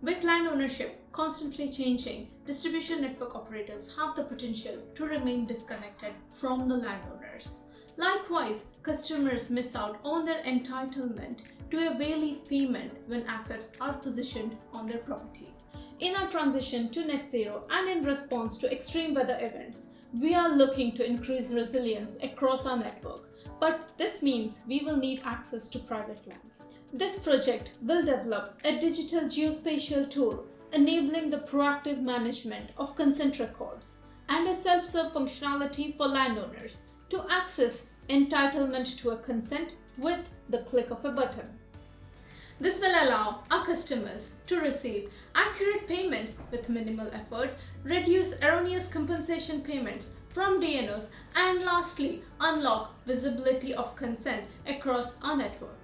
With land ownership constantly changing, distribution network operators have the potential to remain disconnected from the landowners. Likewise, customers miss out on their entitlement to a Wayl-ease payment when assets are positioned on their property. In our transition to net zero and in response to extreme weather events, we are looking to increase resilience across our network, but this means we will need access to private land. This project will develop a digital geospatial tool enabling the proactive management of consent records and a self-serve functionality for landowners to access entitlement to a consent with the click of a button. This will allow our customers to receive accurate payments with minimal effort, reduce erroneous compensation payments from DNOs, and lastly, unlock visibility of consent across our network.